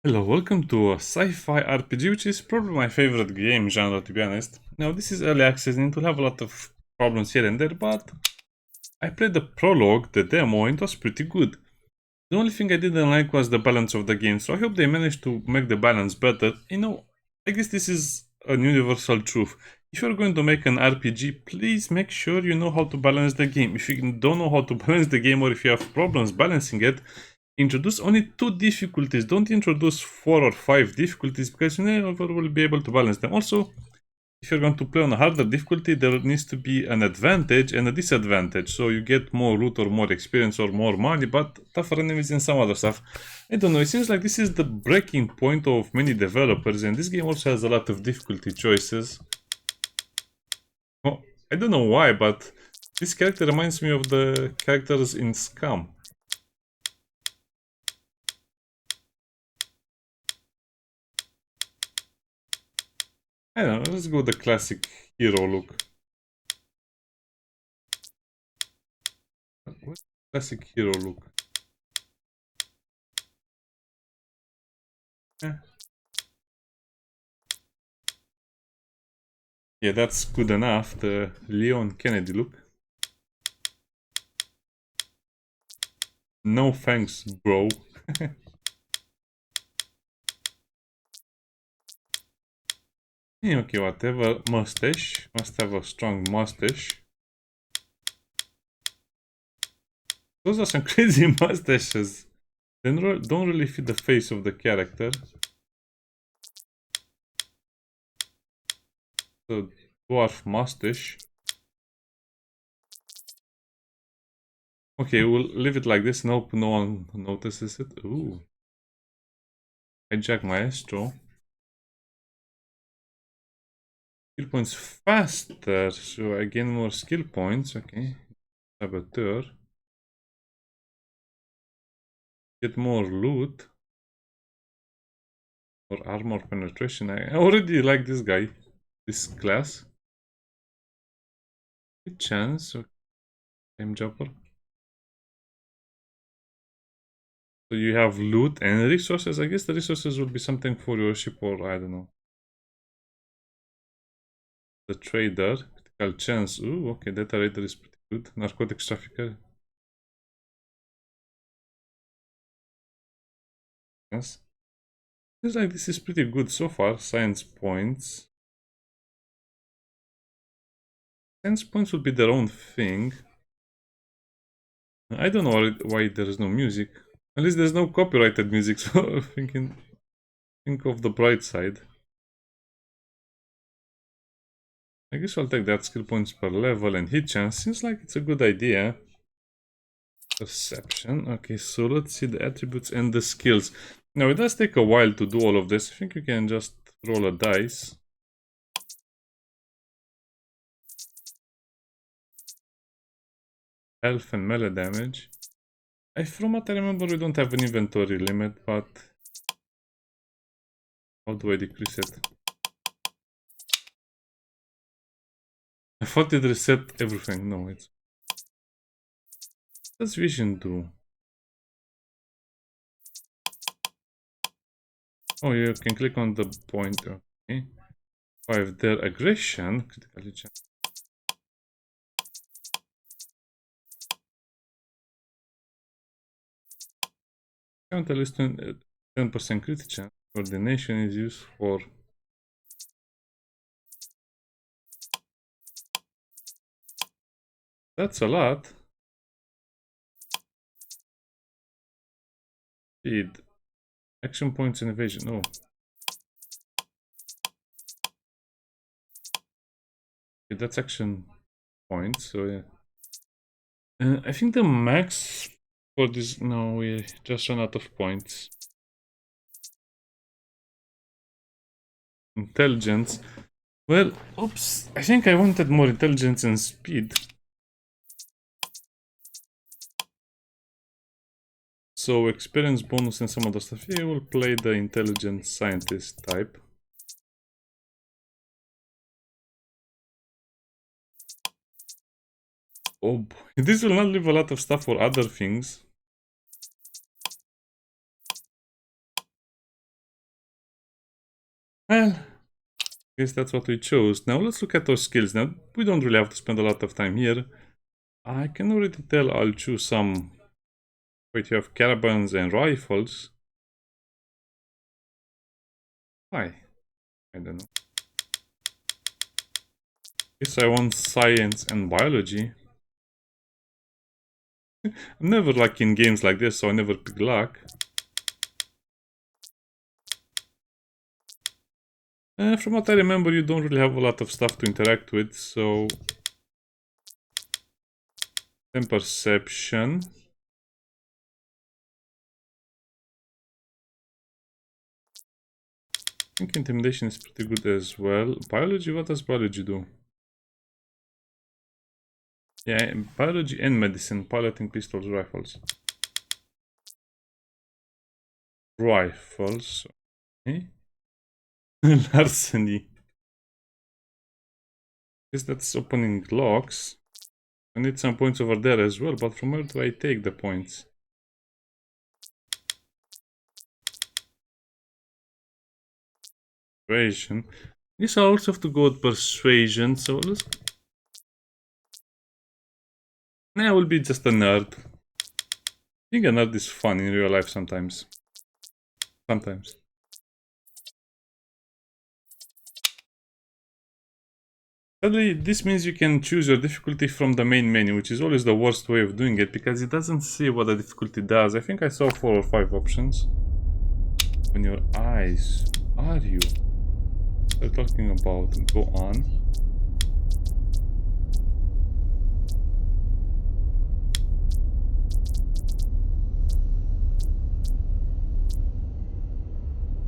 Hello, welcome to a sci-fi RPG, which is probably my favorite game genre, to be honest. Now, this is early access and it will have a lot of problems here and there, but I played the prologue, the demo, and it was pretty good. The only thing I didn't like was the balance of the game, so I hope they managed to make the balance better. I guess this is a universal truth. If you're going to make an RPG, please make sure you know how to balance the game. If you don't know how to balance the game or if you have problems balancing it, introduce only 2 difficulties. Don't introduce 4 or 5 difficulties because you never will be able to balance them. Also, if you're going to play on a harder difficulty, there needs to be an advantage and a disadvantage. So you get more loot or more experience or more money, but tougher enemies and some other stuff. I don't know, it seems like this is the breaking point of many developers, and this game also has a lot of difficulty choices. Oh, I don't know why, but this character reminds me of the characters in Scum. I don't know, let's go the classic hero look. What's classic hero look? Eh. Yeah, that's good enough. The Leon Kennedy look. No thanks, bro. Yeah, okay, whatever. Mustache. Must have a strong mustache. Those are some crazy mustaches. They don't really fit the face of the character. So, dwarf mustache. Okay, we'll leave it like this. Nope, no one notices it. Ooh. Hijack Maestro. Skill points faster. So I gain more skill points. Okay. Saboteur. Get more loot. Or armor penetration. I already like this guy. This class. Good chance. Okay. Time jumper. So you have loot and resources. I guess the resources will be something for your ship or I don't know. The trader. Critical chance. Ooh, okay. Data raider is pretty good. Narcotics trafficker. Yes. Seems like this is pretty good so far. Science points. Science points will be their own thing. I don't know why there is no music. At least there's no copyrighted music, so think of the bright side. I guess I'll take that. Skill points per level and hit chance. Seems like it's a good idea. Perception. Okay, so let's see the attributes and the skills. Now, it does take a while to do all of this. I think you can just roll a dice. Health and melee damage. From what I remember, we don't have an inventory limit, but how do I decrease it? I thought it reset everything. No, it's... What does vision do? Oh, you can click on the pointer. Okay. 5. Their aggression. Critically challenged. Count at least 10% crit chance. Coordination is used for... That's a lot. Speed. Action points and evasion. Oh. Okay, that's action points, so yeah. I think the max for this... No, we just ran out of points. Intelligence. Well, oops. I think I wanted more intelligence and speed. So experience bonus and some other stuff. Yeah, we'll play the intelligent scientist type. Oh boy, this will not leave a lot of stuff for other things. Well, I guess that's what we chose. Now let's look at our skills. Now, we don't really have to spend a lot of time here. I can already tell I'll choose some... Wait, you have carabins and rifles. Why? I don't know. Guess I want science and biology. I'm never lucky in games like this, so I never pick luck. From what I remember, you don't really have a lot of stuff to interact with, so... Then perception. I think intimidation is pretty good as well. Biology, what does biology do? Yeah, biology and medicine, piloting pistols, rifles. Rifles. Okay. Larceny. Guess that's opening locks. I need some points over there as well, but from where do I take the points? Persuasion. I guess I also have to go with persuasion, so let's... Nah, I will be just a nerd. I think a nerd is fun in real life sometimes. Sometimes. Sadly, this means you can choose your difficulty from the main menu, which is always the worst way of doing it, because it doesn't say what the difficulty does. I think I saw 4 or 5 options. On your eyes. Are you? What are you talking about? Go on.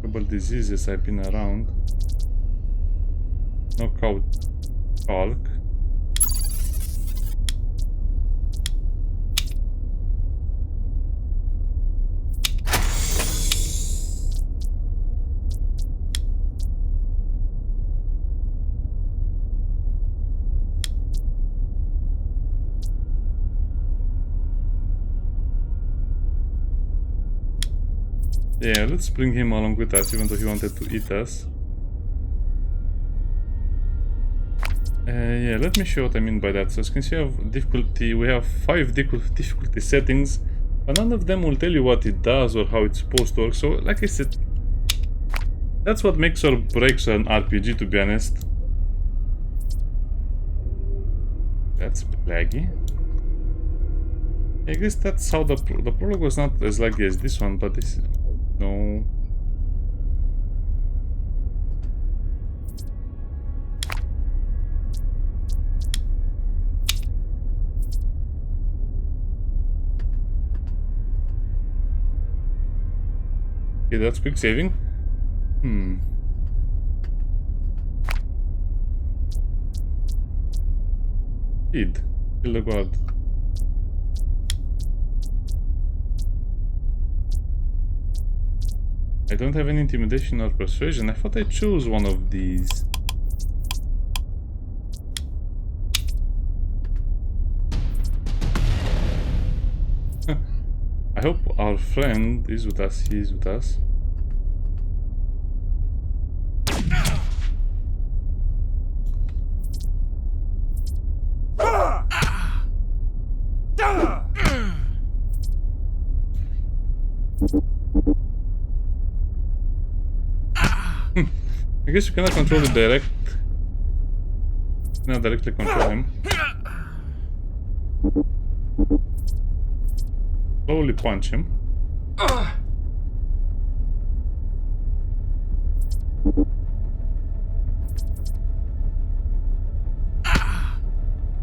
Terrible diseases I've been around. Knockout talk. Yeah, let's bring him along with us, even though he wanted to eat us. Yeah, let me show what I mean by that. So as you can see, we have 5 difficulty settings, but none of them will tell you what it does or how it's supposed to work. So, like I said, that's what makes or breaks an RPG, to be honest. That's a bit laggy. I guess that's how the prologue was not as laggy as this one, but this... No... Okay, that's quick saving. Speed. Kill the guard. I don't have any intimidation or persuasion. I thought I chose one of these. I hope our friend is with us. He is with us. I guess you cannot control it direct. You cannot directly control him. Slowly punch him.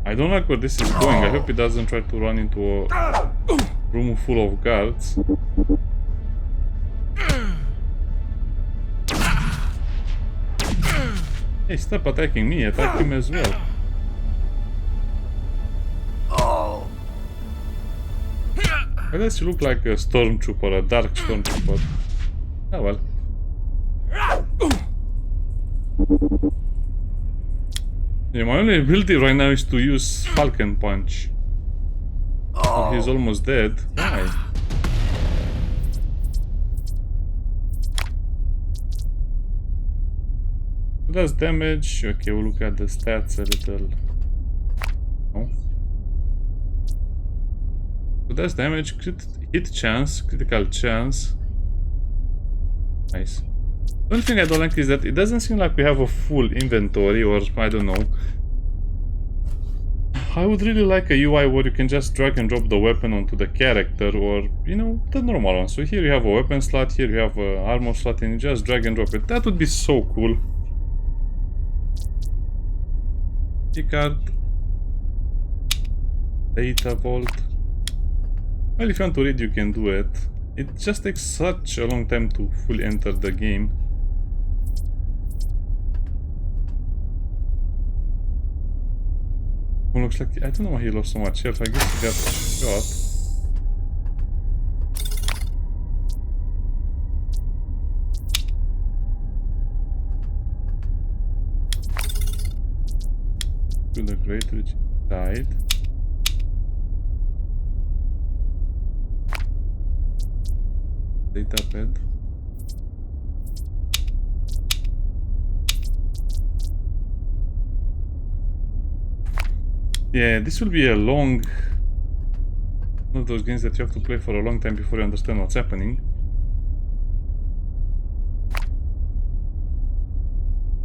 I don't like where this is going. I hope he doesn't try to run into a room full of guards. Hey, stop attacking me, attack him as well. Why does he look like a stormtrooper, a dark stormtrooper? Oh well. Yeah, my only ability right now is to use Falcon Punch. Oh, he's almost dead. Why? It does damage. Okay, we'll look at the stats a little. No. It does damage, hit chance, critical chance. Nice. The only thing I don't like is that it doesn't seem like we have a full inventory, or I don't know. I would really like a UI where you can just drag and drop the weapon onto the character, or, you know, the normal one. So here you have a weapon slot, here you have an armor slot, and you just drag and drop it. That would be so cool. Keycard. Data vault. Well, if you want to read, you can do it. It just takes such a long time to fully enter the game. Well, looks like... I don't know why he lost so much health. I guess he got shot. To the Great Witch died. Data pad. Yeah, this will be a long... one of those games that you have to play for a long time before you understand what's happening.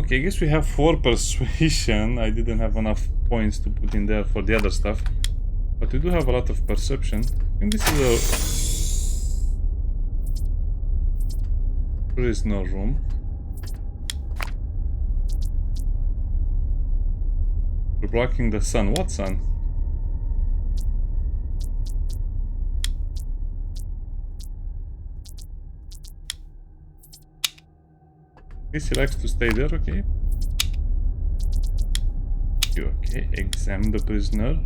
Okay, I guess we have 4 persuasion. I didn't have enough points to put in there for the other stuff. But we do have a lot of perception. I think this is a... there is no room. We're blocking the sun. What sun? Guess he likes to stay there, okay. Okay, examine the prisoner.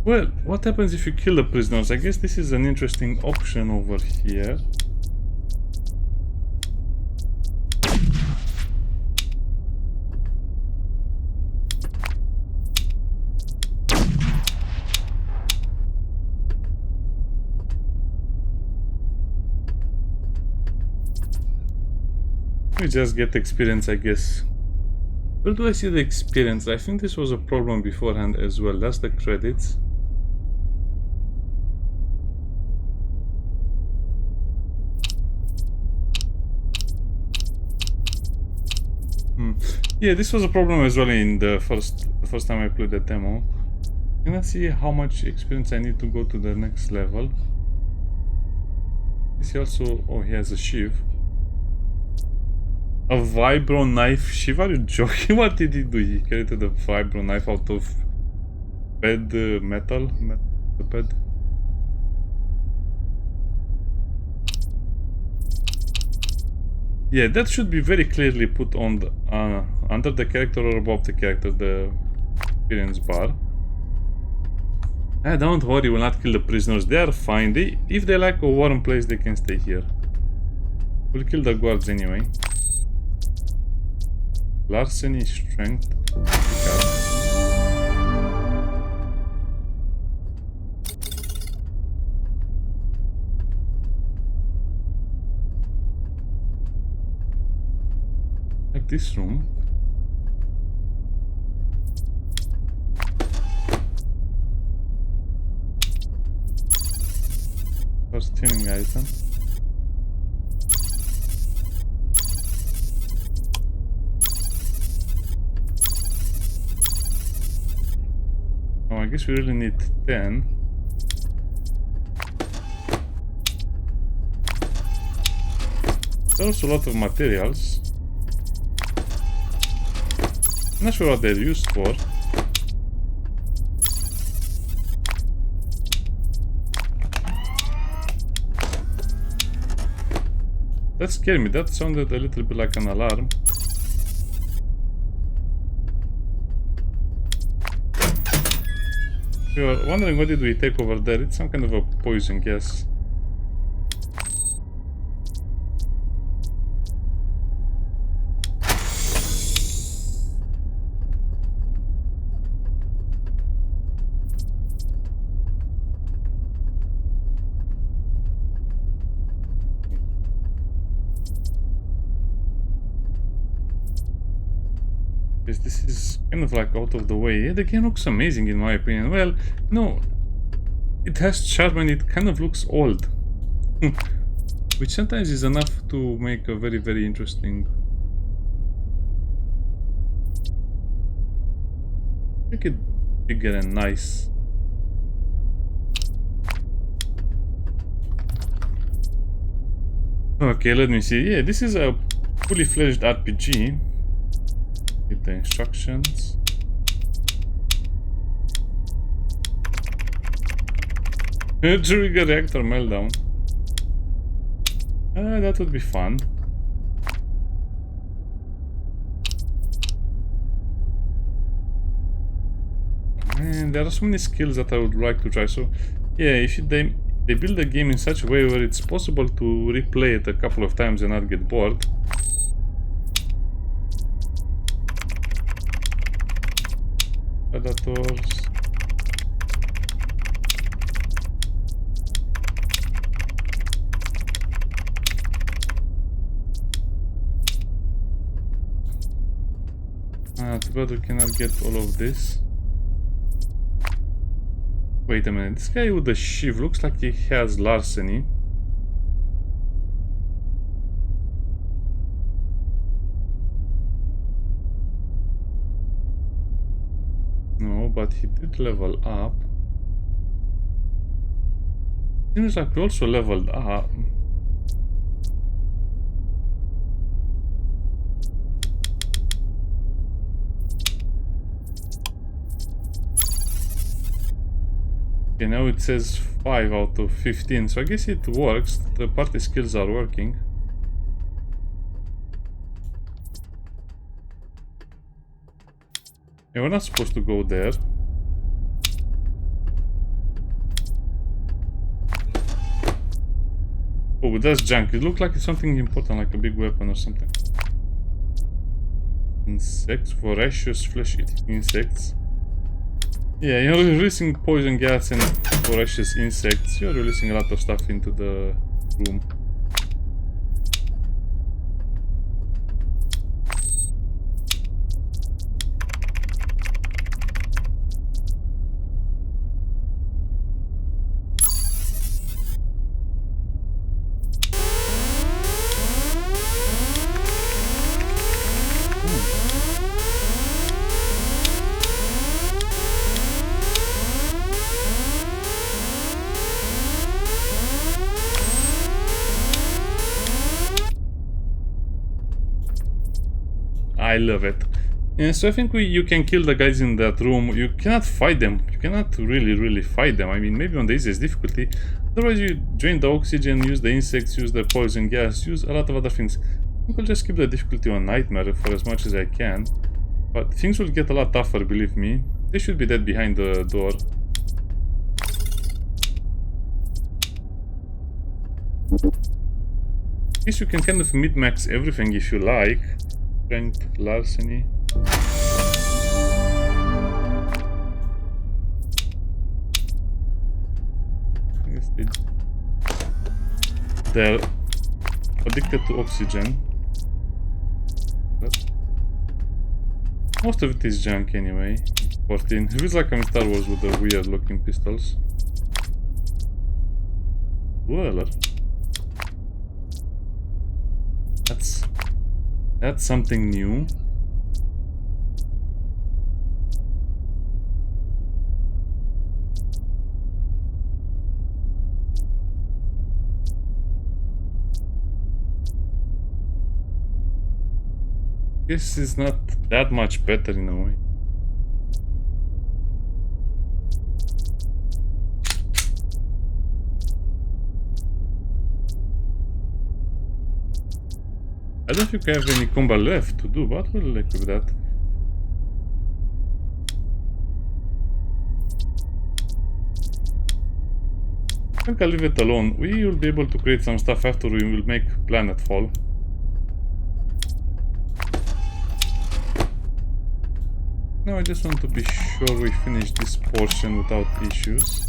Well, what happens if you kill the prisoners? I guess this is an interesting option over here. We just get experience, I guess. Where do I see the experience? I think this was a problem beforehand as well. That's the credits. Yeah, this was a problem as well in the first time I played the demo. Can I see how much experience I need to go to the next level? Is he also... oh, he has a sheath. A vibro knife sheath? Are you joking? What did he do? He created a vibro knife out of bed metal? The bed? Yeah, that should be very clearly put on the, under the character or above the character, the experience bar. Don't worry, we'll not kill the prisoners. They are fine. If they like a warm place, they can stay here. We'll kill the guards anyway. Larceny, strength. Like this room. First tuning item. Oh, I guess we really need 10. There's also a lot of materials. I'm not sure what they're used for. That scared me. That sounded a little bit like an alarm. If you're wondering what did we take over there, it's some kind of a poison gas. This is kind of like out of the way. Yeah, the game looks amazing in my opinion. Well, no, it has charm and it kind of looks old. Which sometimes is enough to make a very, very interesting. Make it bigger and nice. Okay, let me see. Yeah, this is a fully fledged RPG. With the instructions. Trigger reactor meltdown. That would be fun. Man, there are so many skills that I would like to try. So, yeah, if they build the game in such a way where it's possible to replay it a couple of times and not get bored. Predators. Too bad we cannot get all of this. Wait a minute, this guy with the shiv looks like he has larceny. No, but he did level up. Seems like we also leveled up. Okay, now it says 5 out of 15, so I guess it works. The party skills are working. Yeah, we're not supposed to go there. Oh, that's junk. It looks like it's something important, like a big weapon or something. Insects, voracious flesh-eating insects. Yeah, you're releasing poison gas and voracious insects. You're releasing a lot of stuff into the room. I love it. Yeah, so I think you can kill the guys in that room. You cannot fight them. You cannot really fight them. I mean, maybe on the easiest difficulty. Otherwise, you drain the oxygen, use the insects, use the poison gas, use a lot of other things. I think I'll just keep the difficulty on nightmare for as much as I can. But things will get a lot tougher, believe me. They should be dead behind the door. I guess you can kind of mid-max everything if you like. Strength, larceny. I guess they're addicted to oxygen. But most of it is junk anyway. 14. It feels like I'm in Star Wars with the weird looking pistols. Dweller. That's something new. This is not that much better in a way. I don't think I have any combat left to do, but we'll equip that. I think I'll leave it alone. We will be able to create some stuff after we will make planetfall. Now I just want to be sure we finish this portion without issues.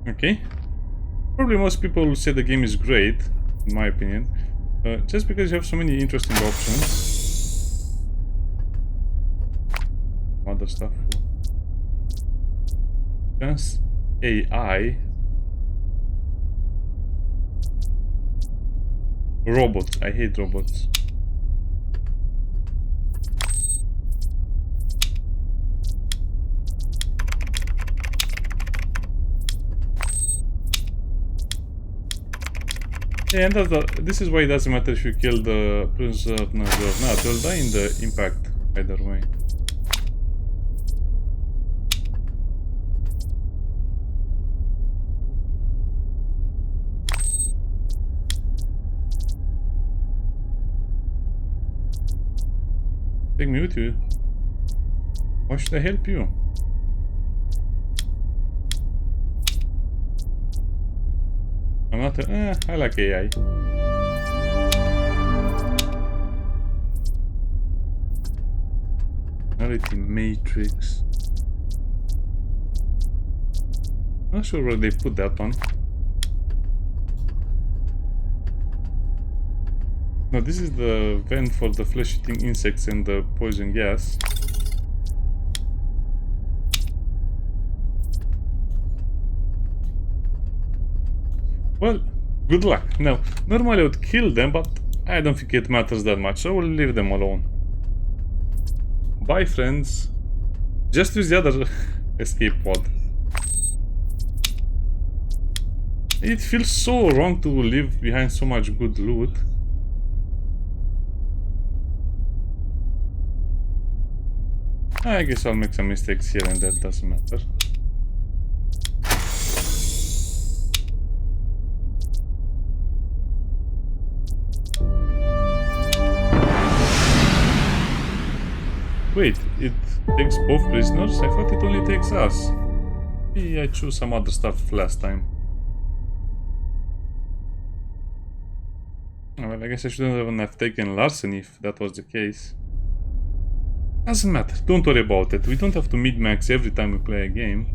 Okay. Probably most people will say the game is great, in my opinion. Just because you have so many interesting options. Other stuff. Just AI. Robots. I hate robots. Yeah, and this is why it doesn't matter if you kill the prisoner or not. They'll die in the impact either way. Take me with you. Why should I help you? I'm not I like AI. Reality Matrix. Not sure where they put that one. No, this is the vent for the flesh-eating insects and the poison gas. Well, good luck. Now, normally I would kill them, but I don't think it matters that much, so we'll leave them alone. Bye, friends. Just use the other escape pod. It feels so wrong to leave behind so much good loot. I guess I'll make some mistakes here and that doesn't matter. Wait, it takes both prisoners? I thought it only takes us. Maybe I chose some other stuff last time. Well, I guess I shouldn't even have taken larceny if that was the case. Doesn't matter, don't worry about it. We don't have to min-max every time we play a game.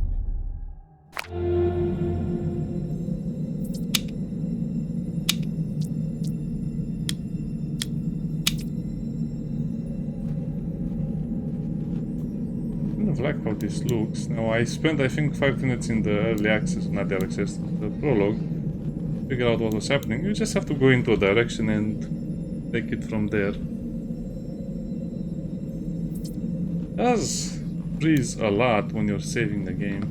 I like how this looks. Now I spent I think 5 minutes in the early access, not the early access, the prologue, figure out what was happening. You just have to go into a direction and take it from there. Does freeze a lot when you're saving the game.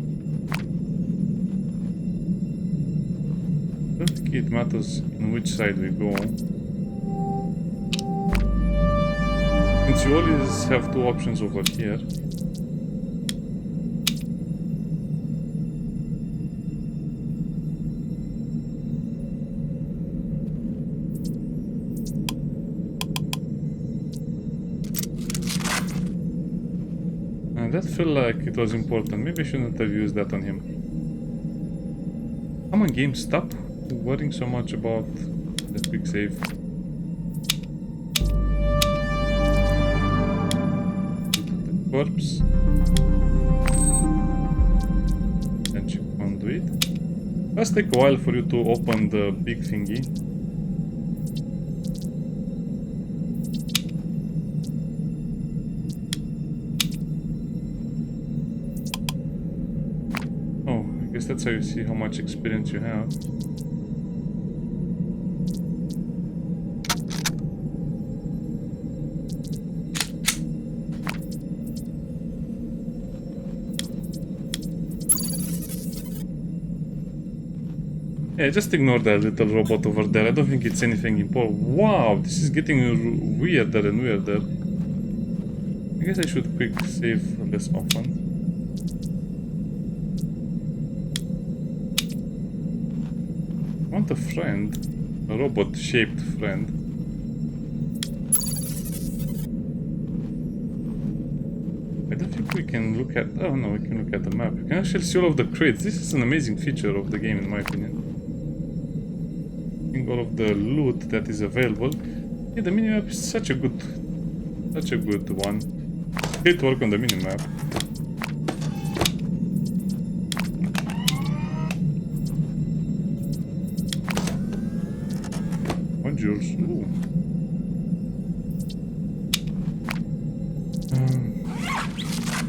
I don't think it matters on which side we go. Since you always have two options over here. That felt like it was important. Maybe I shouldn't have used that on him. Come on, game, stop worrying so much about the quick save. The corpse. And check conduit. It does take a while for you to open the big thingy. That's how you see how much experience you have. Yeah, just ignore that little robot over there. I don't think it's anything important. Wow, this is getting weirder and weirder. I guess I should quick save less often. I want a friend, a robot-shaped friend. I don't think we can look at... Oh no, we can look at the map. You can actually see all of the crates. This is an amazing feature of the game in my opinion. Seeing all of the loot that is available. Yeah, the minimap is such a good one. Great work on the minimap. modules. Ooh.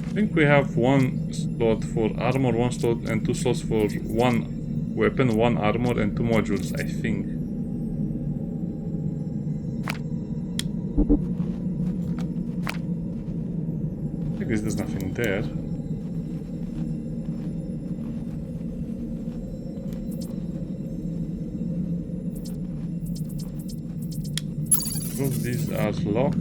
I think we have one slot for armor, one slot and two slots for one weapon, one armor and two modules, I think. I guess there's nothing there. All of these are locked.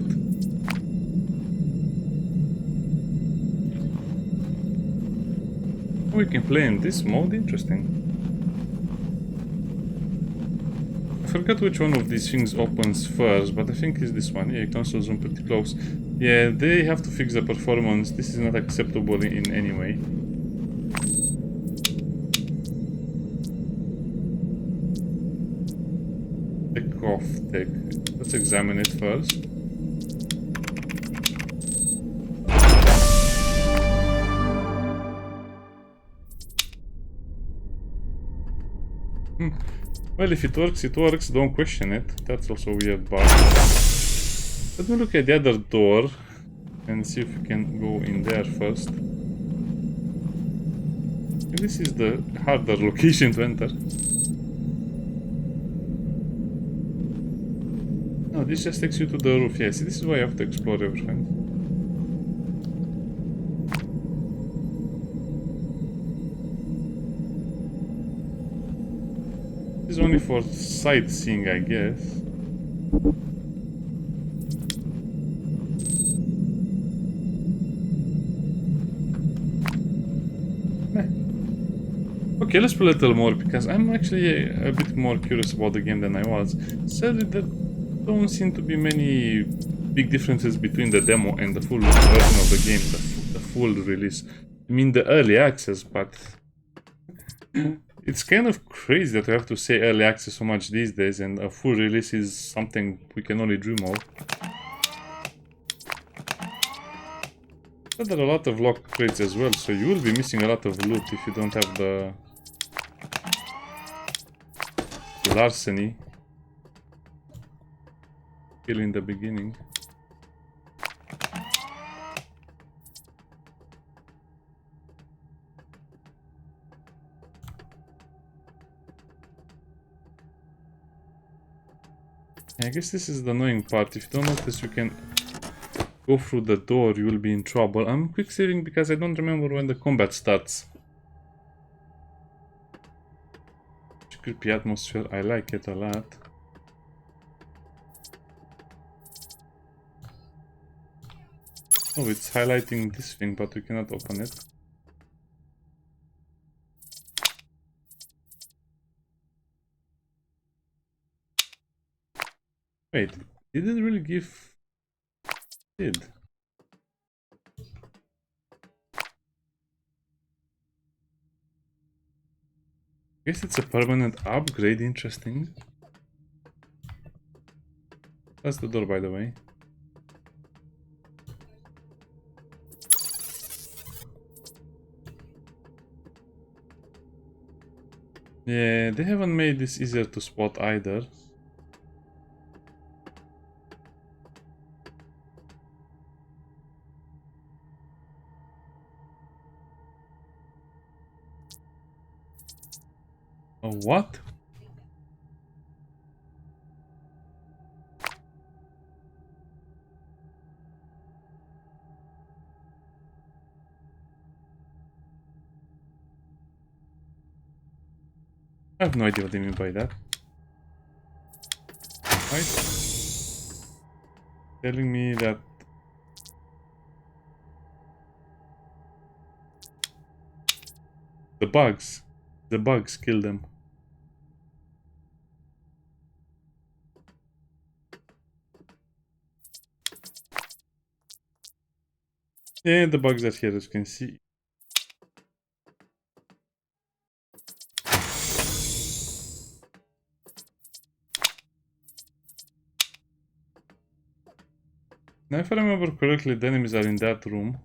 We can play in this mode, interesting. I forgot which one of these things opens first, but I think it's this one. Yeah, console zoom pretty close. Yeah, they have to fix the performance. This is not acceptable in any way. Take off, take. Let's examine it first. Well, if it works, don't question it. That's also weird, but... Let me look at the other door and see if we can go in there first. This is the harder location to enter. No, this just takes you to the roof. Yes, this is why you have to explore everything. This is only for sightseeing, I guess. Okay, let's play a little more, because I'm actually a bit more curious about the game than I was. Sadly, there don't seem to be many big differences between the demo and the full version of the game, the full release. I mean, the early access, but... It's kind of crazy that we have to say early access so much these days, and a full release is something we can only dream of. But there are a lot of locked crates as well, so you will be missing a lot of loot if you don't have the larceny kill in the beginning. I guess this is the annoying part. If you don't notice, you can go through the door, you will be in trouble. I'm quick saving because I don't remember when the combat starts. Creepy atmosphere, I like it a lot. Oh, it's highlighting this thing, but we cannot open it. Wait, did it really give... Did. Guess it's a permanent upgrade, interesting. That's the door, by the way. Yeah, they haven't made this easier to spot either. Oh, what? I have no idea what they mean by that. Right? Telling me that the bugs kill them. Yeah, the bugs are here, as you can see. Now, if I remember correctly, the enemies are in that room.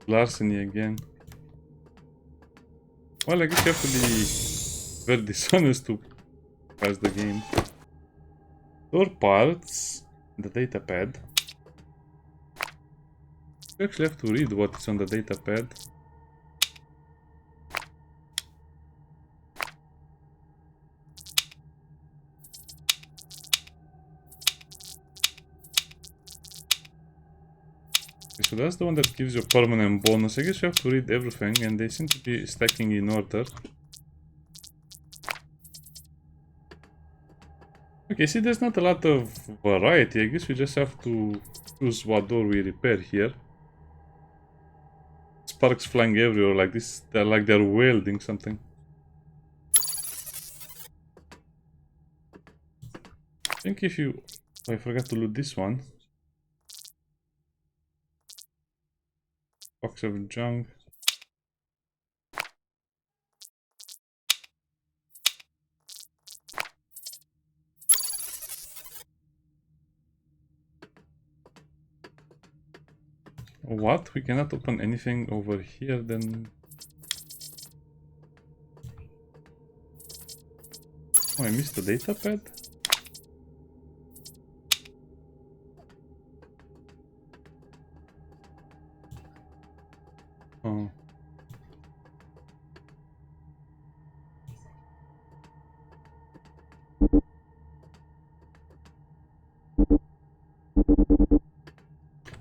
Larceny again. Well, I guess you have to be very dishonest to pass the game. Store parts, the data pad. You actually have to read what is on the data pad. Okay, so that's the one that gives you a permanent bonus. I guess you have to read everything, and they seem to be stacking in order. Okay, see, there's not a lot of variety. I guess we just have to choose what door we repair here. Sparks flying everywhere like this. They're like they're welding something. I think if you... Oh, I forgot to loot this one. Box of junk. What? We cannot open anything over here then... Oh, I missed the data pad? Oh.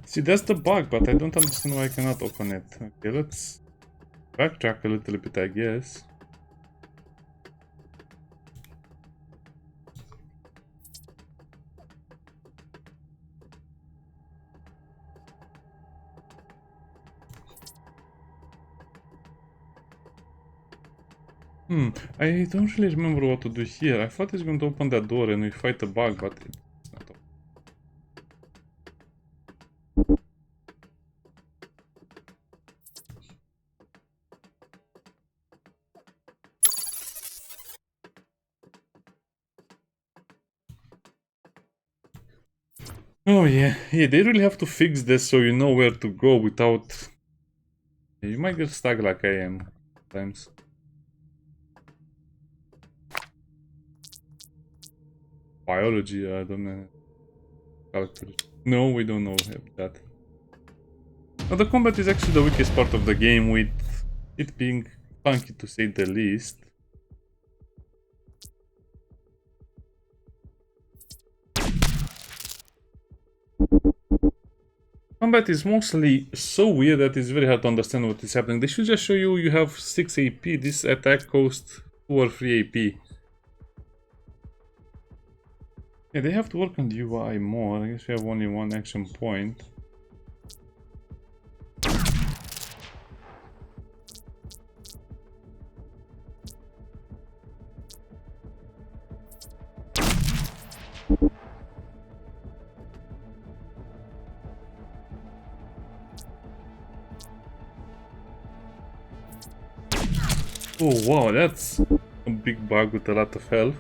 See, that's the bug, but I don't understand why I cannot open it. Okay, let's backtrack a little bit, I guess. I don't really remember what to do here. I thought it's going to open that door and we fight the bug, but it's not. Oh yeah, they really have to fix this so you know where to go without... You might get stuck like I am sometimes. Biology, I don't know. Calculus. No, we don't know that. Now the combat is actually the weakest part of the game, with it being funky to say the least. Combat is mostly so weird that it's very hard to understand what is happening. They should just show you have 6 AP, this attack costs 2 or 3 AP. Yeah, they have to work on the UI more. I guess we have only one action point. Oh wow, that's a big bug with a lot of health.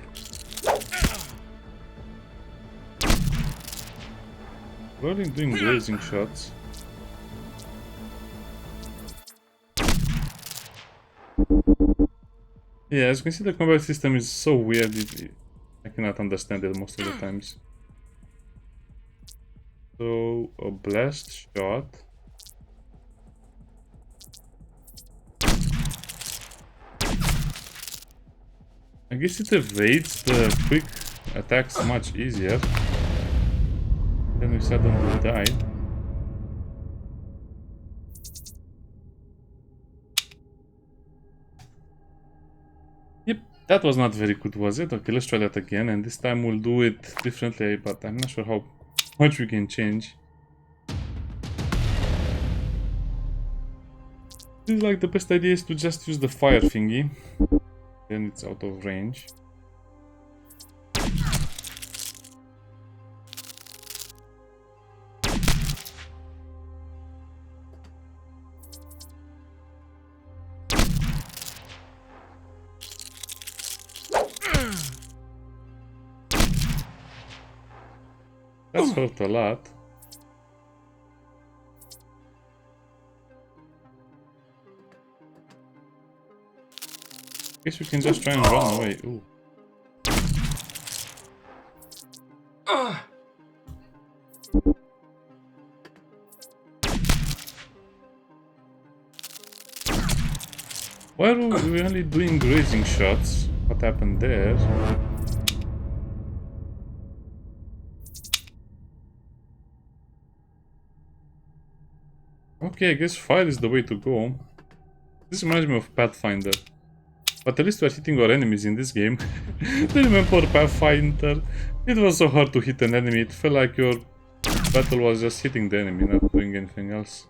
We're only doing grazing shots. Yeah, as you can see, the combat system is so weird, I cannot understand it most of the times. So, a blast shot. I guess it evades the quick attacks much easier. Then we suddenly died. Yep, that was not very good, was it? Okay, let's try that again, and this time we'll do it differently, but I'm not sure how much we can change. Seems like the best idea is to just use the fire thingy. Then it's out of range. That's hurt a lot. Guess we can just try and run away. Ooh. Why are we only doing grazing shots? What happened there? Okay, I guess fire is the way to go. This reminds me of Pathfinder. But at least we're hitting our enemies in this game. Do you remember Pathfinder? It was so hard to hit an enemy, it felt like your battle was just hitting the enemy, not doing anything else.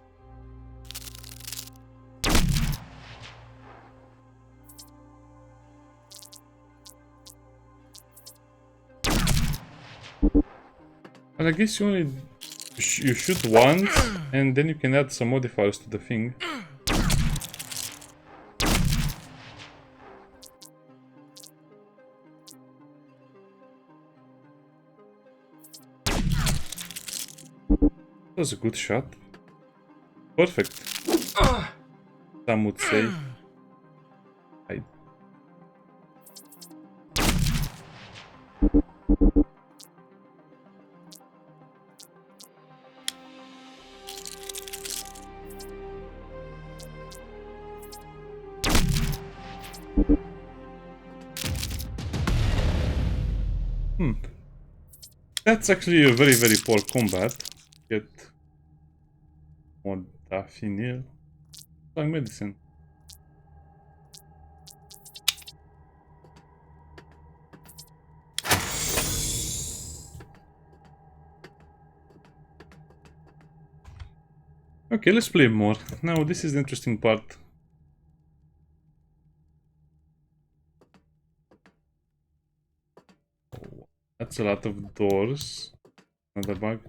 And I guess you only you shoot once, and then you can add some modifiers to the thing. That was a good shot. Perfect. Some would say. That's actually a very, very poor combat. Get more dafinil. Like medicine. Okay, let's play more. Now, this is the interesting part. Oh, that's a lot of doors. Another bug.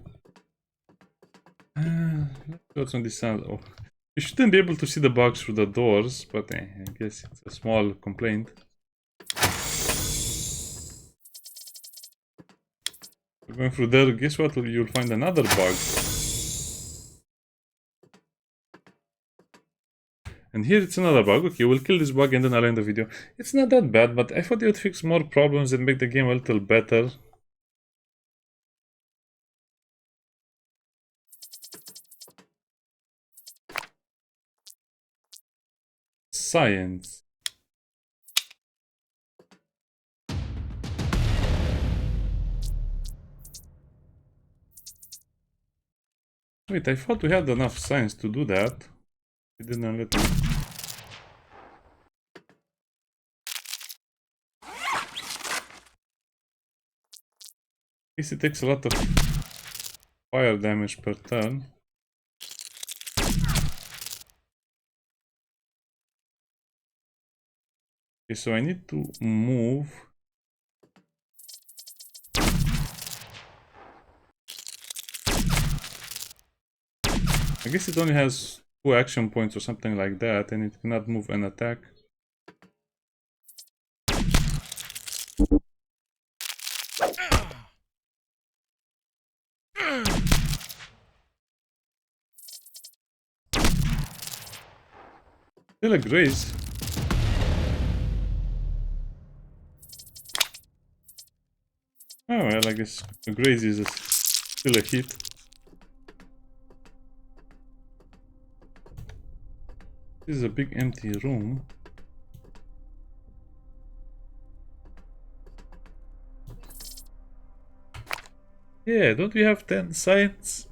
Let's go on this side. Oh, you shouldn't be able to see the bugs through the doors, but I guess it's a small complaint. We're going through there. Guess what? You'll find another bug. And here it's another bug. Okay, we'll kill this bug and then I'll end the video. It's not that bad, but I thought it would fix more problems and make the game a little better. Science. Wait, I thought we had enough science to do that. It didn't let me. Guess it takes a lot of fire damage per turn. Okay, so I need to move. I guess it only has 2 action points or something like that, and it cannot move and attack. Still a graze. Oh well, I guess a graze is still a hit. This is a big empty room. Yeah, don't we have 10 science?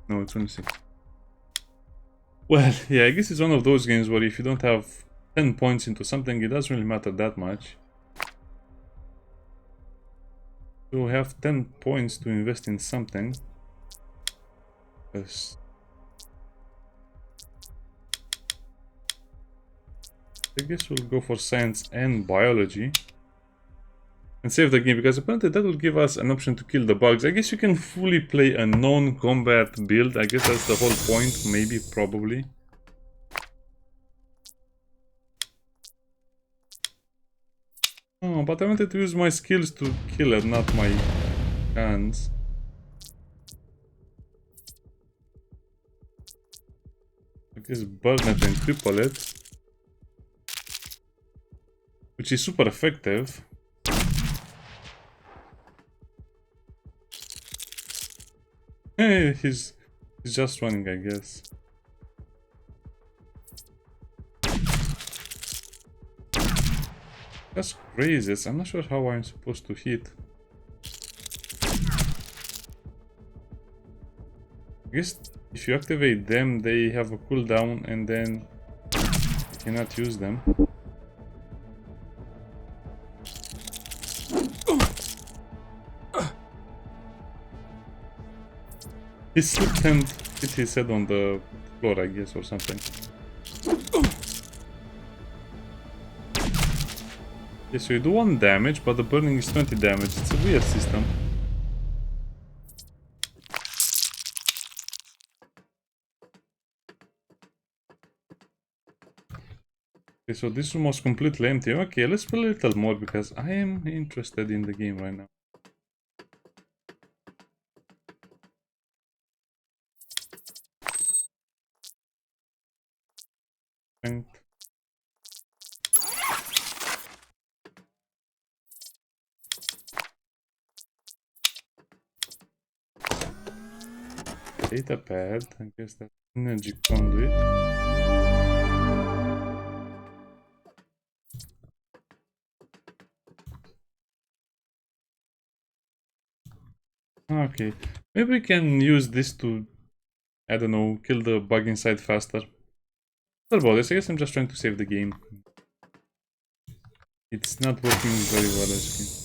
No, it's only 6. Well, yeah, I guess it's one of those games where if you don't have 10 points into something, it doesn't really matter that much. So we have 10 points to invest in something. Yes. I guess we'll go for science and biology. And save the game, because apparently that will give us an option to kill the bugs. I guess you can fully play a non-combat build. I guess that's the whole point, maybe, probably. Oh, but I wanted to use my skills to kill it, not my guns. guess burn it and cripple it, which is super effective. Hey, he's just running, I guess. That's crazy. I'm not sure how I'm supposed to hit. I guess if you activate them, they have a cooldown and then you cannot use them. He slipped and hit his head on the floor, I guess, or something. Okay, so you do 1 damage, but the burning is 20 damage. It's a weird system. Okay, so this room was completely empty. Okay, let's play a little more because I am interested in the game right now. Data pad, I guess that's energy conduit. Okay, maybe we can use this to, I don't know, kill the bug inside faster. What about this? I guess I'm just trying to save the game. It's not working very well, as you can.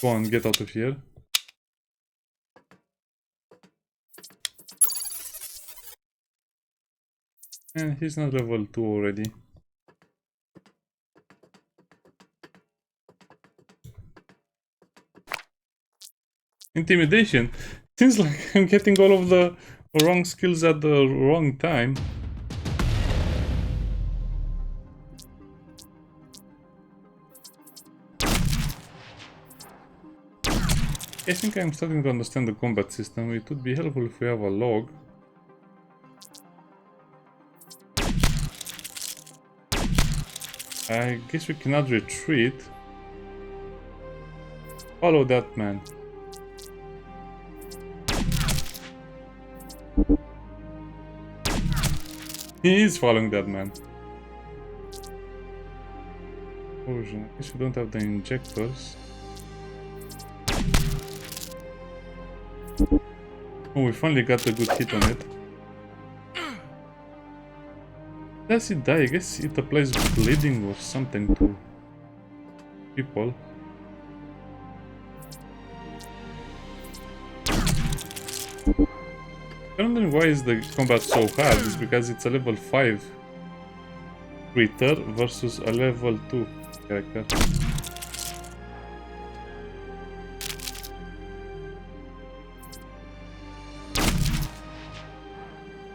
Go on, get out of here. And he's not level 2 already. Intimidation. Seems like I'm getting all of the wrong skills at the wrong time. I think I'm starting to understand the combat system. It would be helpful if we have a log. I guess we cannot retreat. Follow that man. He is following that man. Oh, I guess we don't have the injectors. Oh, we finally got a good hit on it. Does it die? I guess it applies bleeding or something to people. I'm wondering why is the combat so hard. It's because it's a level 5 creature versus a level 2 character.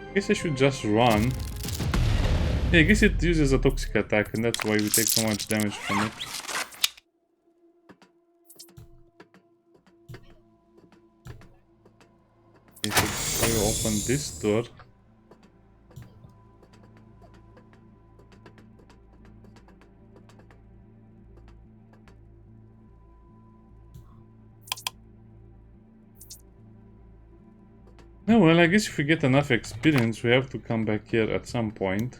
I guess I should just run. Yeah, I guess it uses a toxic attack and that's why we take so much damage from it. Okay, so I open this door. No, well, I guess if we get enough experience, we have to come back here at some point.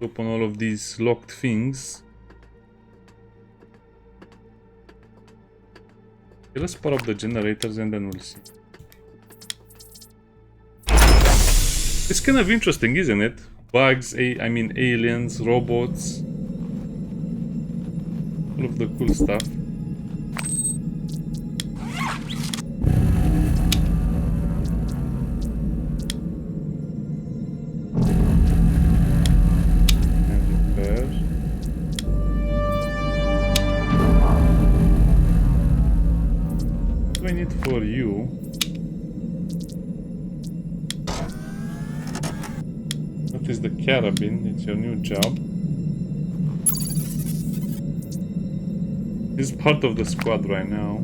Open all of these locked things. Okay, let's power up the generators and then we'll see. It's kind of interesting, isn't it? Bugs, I mean aliens, robots. All of the cool stuff. For you, that is the carabin. It's your new job. He's part of the squad right now.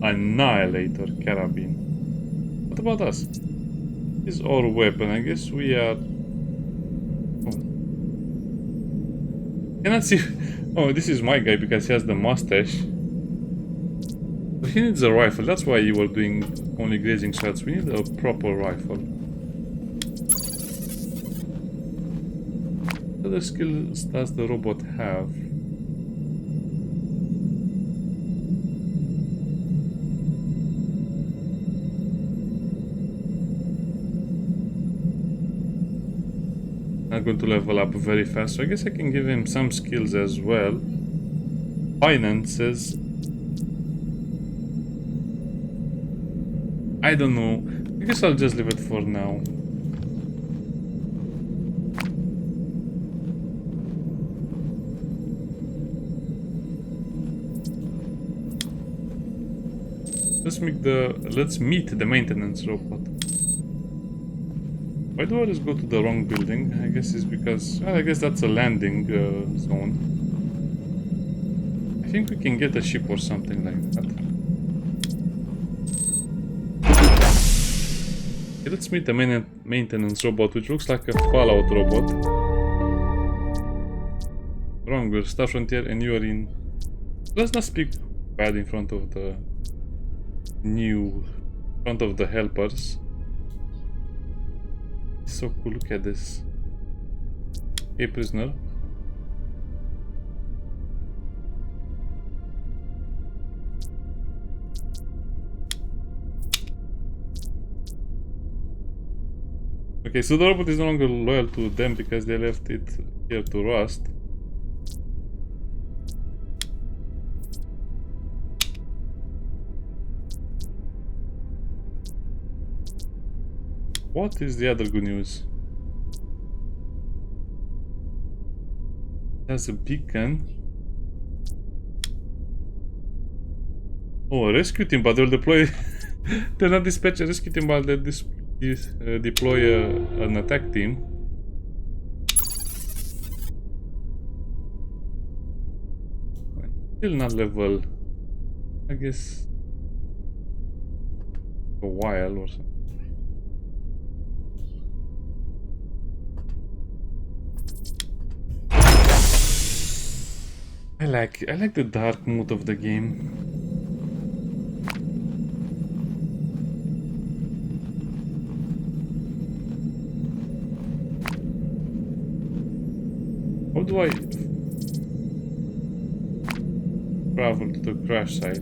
Annihilator carabine. What about us? Is our weapon? I guess we are. Oh. Cannot see. Oh, this is my guy because he has the mustache. But he needs a rifle. That's why you were doing only grazing shots. We need a proper rifle. What other skills does the robot have? Not going to level up very fast, so I guess I can give him some skills as well. Finances. I don't know. I guess I'll just leave it for now. Let's meet the maintenance robot. Why do I always go to the wrong building? I guess it's because... well, I guess that's a landing zone. I think we can get a ship or something like that. Okay, let's meet the maintenance robot, which looks like a Fallout robot. Wrong, we're Star Frontier and you are in... let's not speak bad in front of the... helpers. So cool, look at this. Hey, prisoner. Okay, so the robot is no longer loyal to them because they left it here to rust. What is the other good news? There's a beacon. Oh, a rescue team, but they'll deploy... they'll not dispatch a rescue team, but they'll deploy an attack team. Still not level. I guess... a while or something. I like the dark mood of the game. How do I travel to the crash site?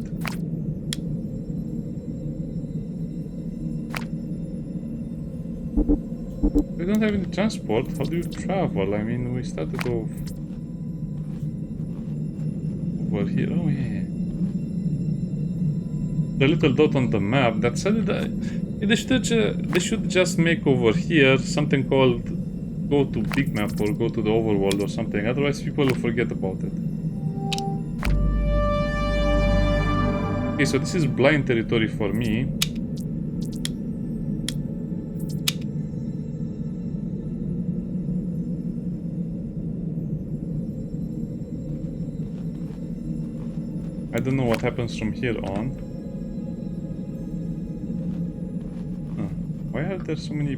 We don't have any transport. How do you travel? I mean, we started off over here. Oh yeah. The little dot on the map that said that they should just make over here something called go to big map or go to the overworld or something. Otherwise people will forget about it. Okay, so this is blind territory for me. I don't know what happens from here on. Huh. Why are there so many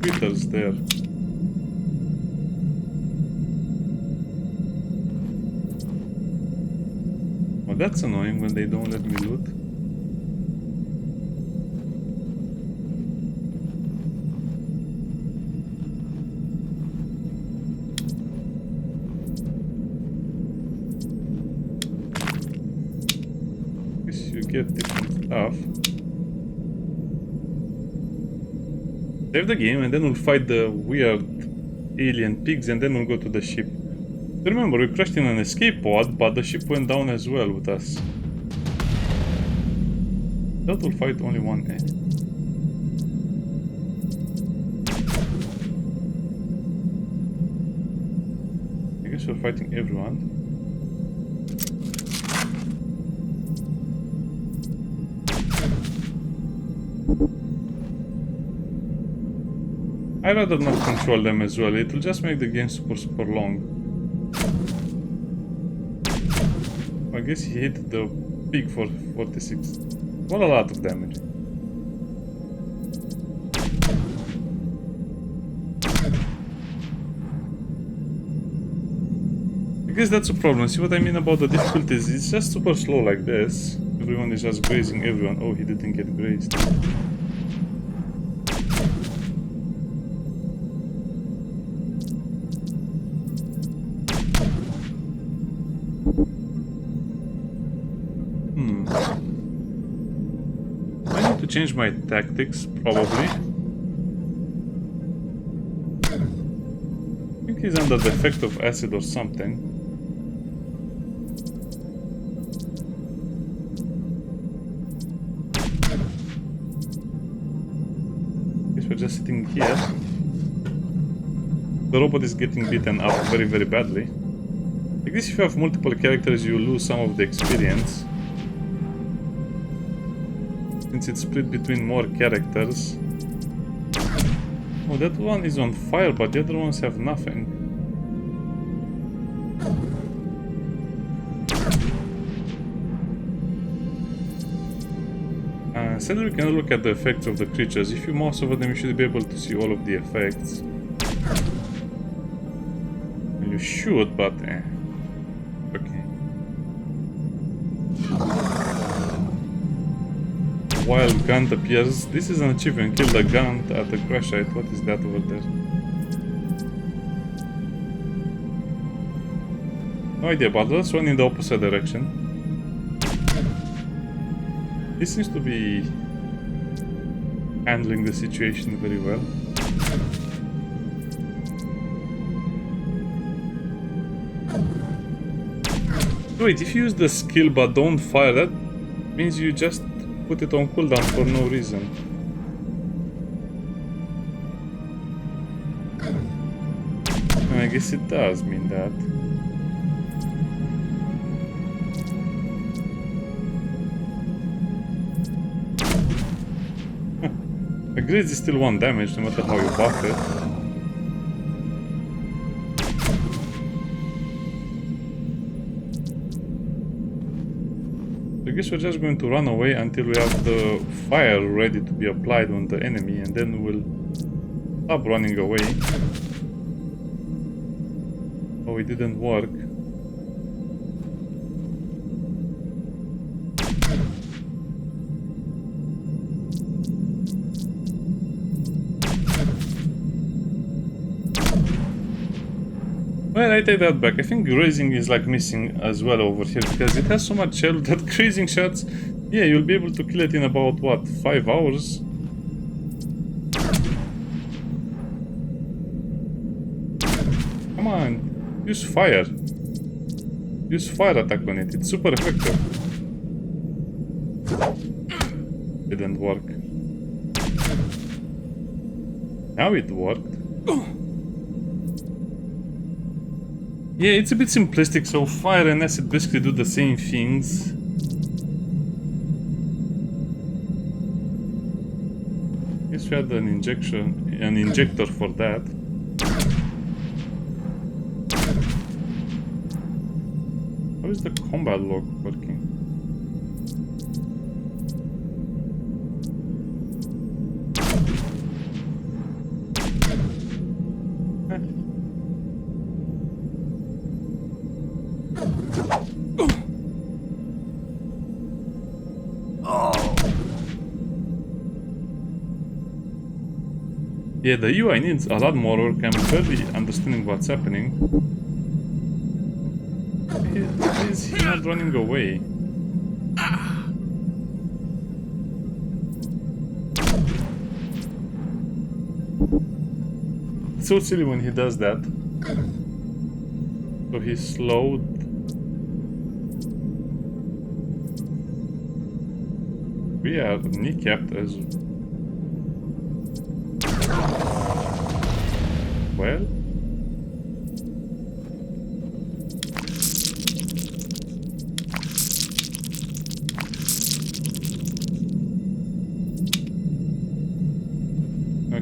critters there? Oh, that's annoying when they don't let me loot. Get different stuff. Save the game and then we'll fight the weird alien pigs and then we'll go to the ship. Remember, we crashed in an escape pod, but the ship went down as well with us. That will fight only one end. I guess we're fighting everyone. I'd rather not control them as well, it will just make the game super long. I guess he hit the peak for 46. What a lot of damage. I guess that's a problem. See what I mean about the difficulties? It's just super slow like this. Everyone is just grazing everyone. Oh, he didn't get grazed. I need to change my tactics, probably. I think he's under the effect of acid or something. We're just sitting here. The robot is getting beaten up very badly. I guess if you have multiple characters you lose some of the experience. Since it's split between more characters. Oh, that one is on fire, but the other ones have nothing. Sadly, we cannot look at the effects of the creatures. If you mouse over them, you should be able to see all of the effects. You should, but okay. While Gant appears, this is an achievement. Kill the Gant at the crash site. What is that over there? No idea, but let's run in the opposite direction. He seems to be handling the situation very well. Wait, if you use the skill but don't fire, that means you just put it on cooldown for no reason. I guess it does mean that. The graze is still 1 damage no matter how you buff it. I guess we're just going to run away until we have the fire ready to be applied on the enemy, and then we'll stop running away. Oh, it didn't work. Well, I take that back. I think grazing is like missing as well over here because it has so much health that grazing shots, yeah, you'll be able to kill it in about what, 5 hours? Come on, use fire. Use fire attack on it. It's super effective. Didn't work. Now it worked. Yeah, it's a bit simplistic, so fire and acid basically do the same things. Guess we had an injector for that. How is the combat log working? Yeah, the UI needs a lot more work. I'm barely understanding what's happening. Is he not running away? It's so silly when he does that. So he's slowed. We are kneecapped as well.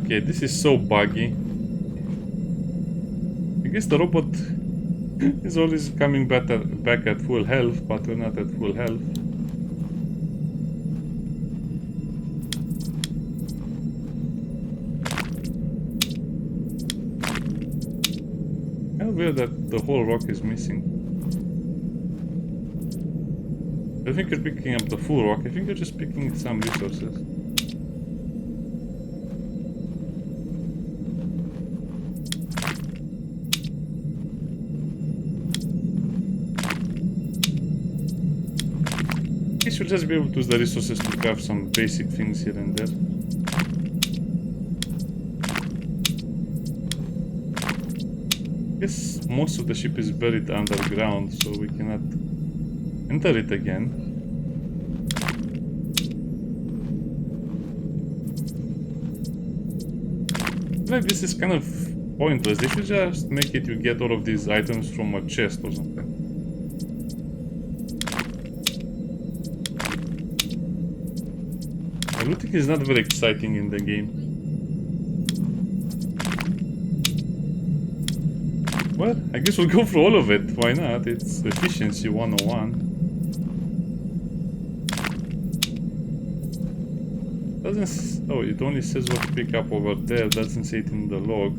Okay, this is so buggy. I guess the robot is always coming back at full health, but we're not at full health. How weird that the whole rock is missing. I think you're picking up the full rock. I think you're just picking some resources. I guess you'll just be able to use the resources to craft some basic things here and there. I guess most of the ship is buried underground, so we cannot enter it again. Like this is kind of pointless. They should just make it you get all of these items from a chest or something. Looting is not very exciting in the game. Well, I guess we'll go for all of it. Why not? It's efficiency 101. Oh, it only says what to pick up over there. Doesn't say it in the log.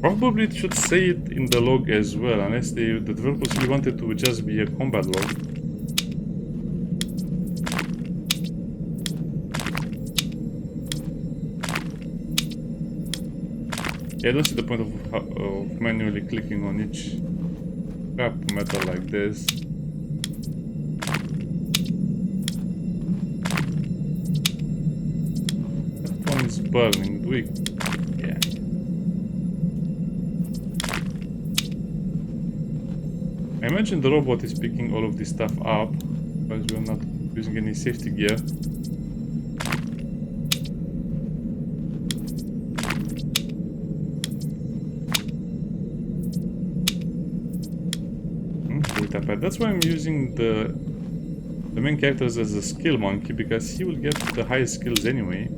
Probably it should say it in the log as well, unless the developers really wanted to just be a combat log. Yeah, I don't see the point of manually clicking on each scrap metal like this. That one is burning. Do we? Yeah. I imagine the robot is picking all of this stuff up, because we're not using any safety gear. That's why I'm using the main characters as a skill monkey, because he will get the highest skills anyway.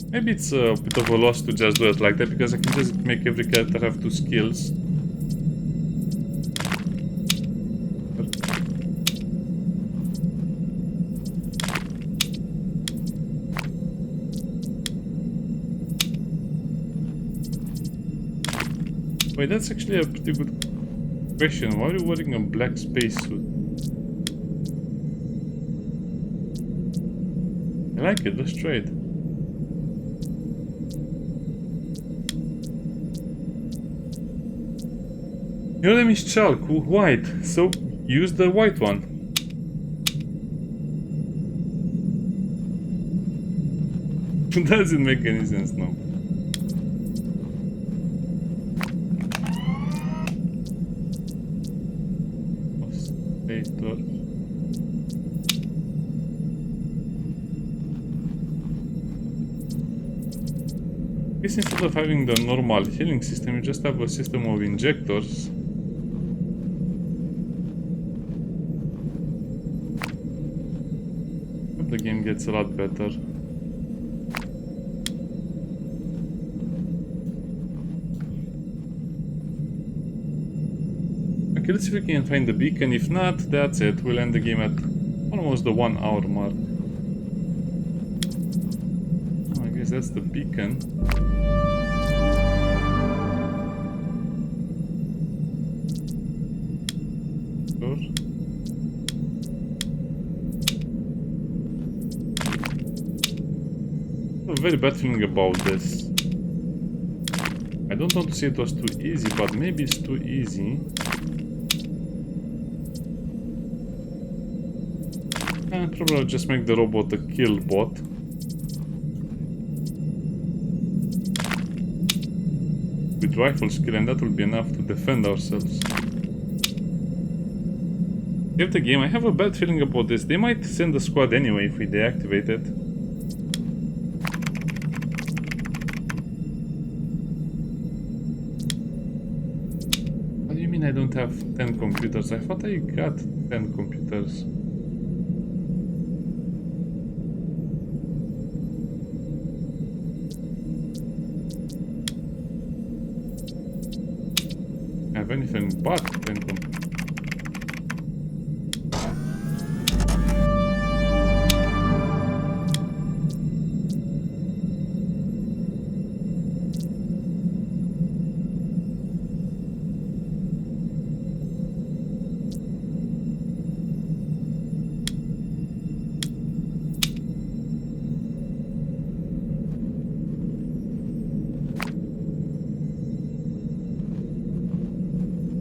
Maybe it's a bit of a loss to just do it like that, because I can just make every character have 2 skills. Wait, that's actually a pretty good question. Why are you wearing a black spacesuit? I like it, let's try it. Your name is Chalk, white, so use the white one. Doesn't make any sense now. Instead of having the normal healing system, you just have a system of injectors. But the game gets a lot better. Okay, let's see if we can find the beacon. If not, that's it. We'll end the game at almost the 1 hour mark. Oh, I guess that's the beacon. I have a very bad feeling about this. I don't want to say it was too easy, but maybe it's too easy. And probably I'll just make the robot a kill bot. With rifle skill, and that will be enough to defend ourselves. Save the game. I have a bad feeling about this. They might send the squad anyway if we deactivate it. What do you mean I don't have 10 computers? I thought I got 10 computers. anything but can compete.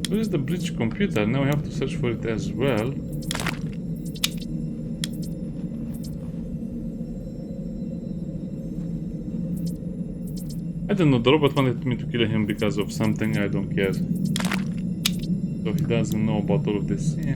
Where is the bridge computer? Now we have to search for it as well. I don't know, the robot wanted me to kill him because of something, I don't care. So he doesn't know about all of this. Yeah.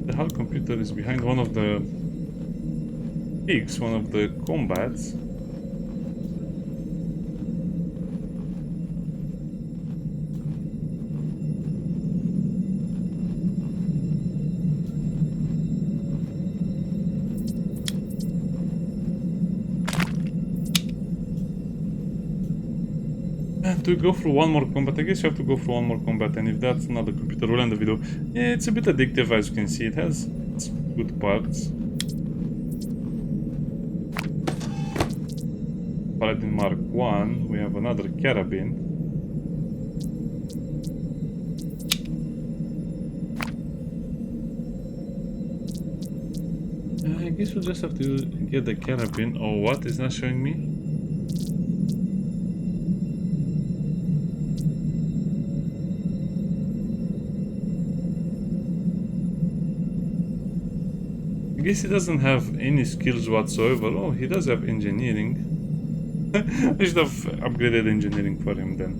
The HAL computer is behind one of the pigs, one of the combats. To go through one more combat, I guess you have to go through one more combat, and if that's not the computer, we'll end the video. Yeah, it's a bit addictive, as you can see. It has its good parts. Paladin Mark 1, we have another carabin. I guess we'll just have to get the carabin. Oh, what? It's not showing me? I guess he doesn't have any skills whatsoever. Oh, he does have engineering. I should have upgraded engineering for him then.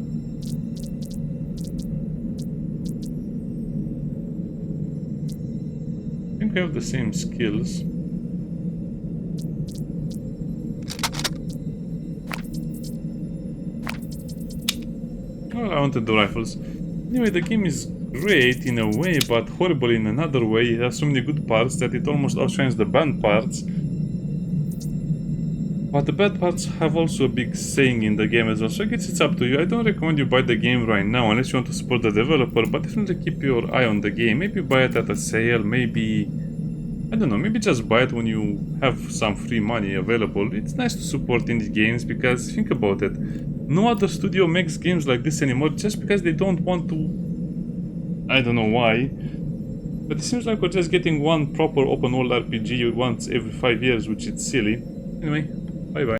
I think we have the same skills. Well, I wanted the rifles. Anyway, the game is great in a way, but horrible in another way. It has so many good parts that it almost outshines the bad parts. But the bad parts have also a big saying in the game as well, so I guess it's up to you. I don't recommend you buy the game right now unless you want to support the developer, but definitely keep your eye on the game. Maybe buy it at a sale, maybe... I don't know, maybe just buy it when you have some free money available. It's nice to support indie games because, think about it, no other studio makes games like this anymore just because they don't want to... I don't know why, but it seems like we're just getting one proper open world RPG once every 5 years, which is silly. Anyway, bye bye.